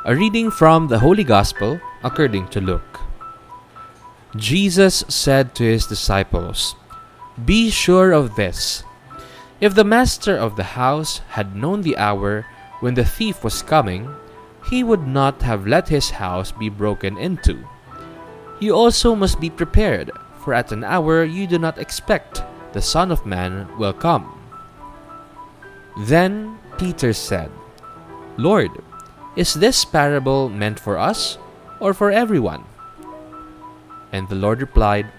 A reading from the Holy Gospel according to Luke. Jesus said to his disciples, "Be sure of this. If the master of the house had known the hour when the thief was coming, he would not have let his house be broken into. You also must be prepared, for at an hour you do not expect the Son of Man will come." Then Peter said, "Lord, is this parable meant for us or for everyone?" And the Lord replied,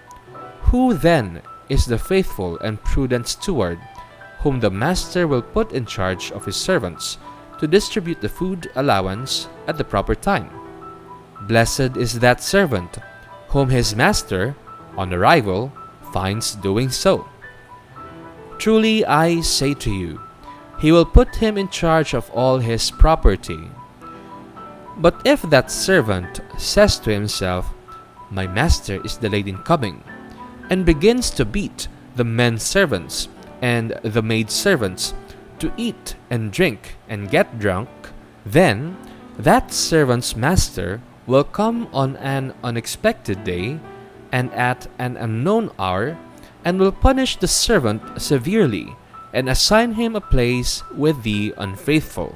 "Who then is the faithful and prudent steward, whom the master will put in charge of his servants to distribute the food allowance at the proper time? Blessed is that servant, whom his master, on arrival, finds doing so. Truly I say to you, he will put him in charge of all his property. But if that servant says to himself, 'My master is delayed in coming,' and begins to beat the men servants and the maid servants, to eat and drink and get drunk, then that servant's master will come on an unexpected day and at an unknown hour, and will punish the servant severely and assign him a place with the unfaithful.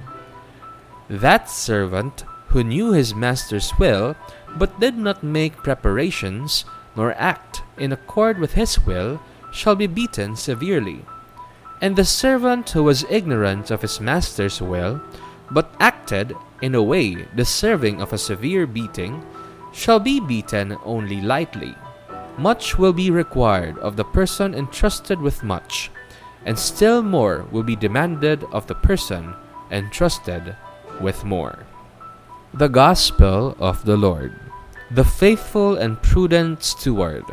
That servant who knew his master's will but did not make preparations nor act in accord with his will shall be beaten severely. And the servant who was ignorant of his master's will but acted in a way deserving of a severe beating shall be beaten only lightly. Much will be required of the person entrusted with much, and still more will be demanded of the person entrusted with more." The Gospel of the Lord. The faithful and prudent steward.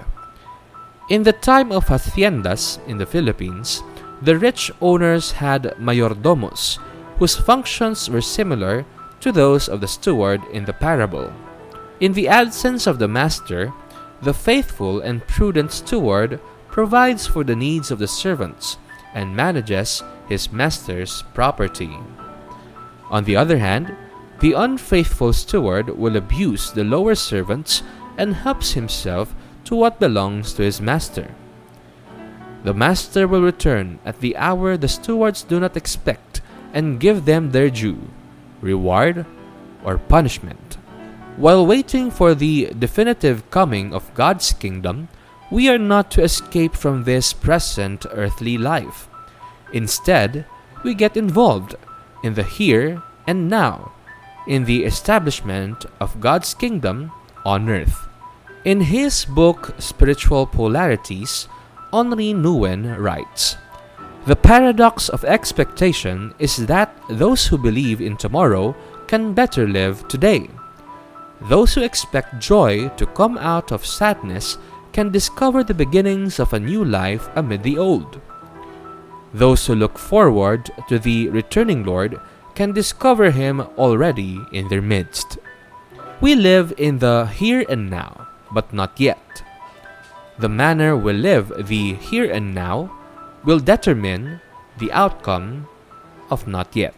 In the time of haciendas in the Philippines, the rich owners had mayordomos, whose functions were similar to those of the steward in the parable. In the absence of the master, the faithful and prudent steward provides for the needs of the servants and manages his master's property. On the other hand, the unfaithful steward will abuse the lower servants and helps himself to what belongs to his master. The master will return at the hour the stewards do not expect and give them their due, reward or punishment. While waiting for the definitive coming of God's kingdom, we are not to escape from this present earthly life. Instead, we get involved in the here and now, in the establishment of God's kingdom on earth. In his book Spiritual Polarities, Henri Nouwen writes, "The paradox of expectation is that those who believe in tomorrow can better live today. Those who expect joy to come out of sadness can discover the beginnings of a new life amid the old. Those who look forward to the returning Lord can discover him already in their midst. We live in the here and now, but not yet. The manner we live the here and now will determine the outcome of not yet."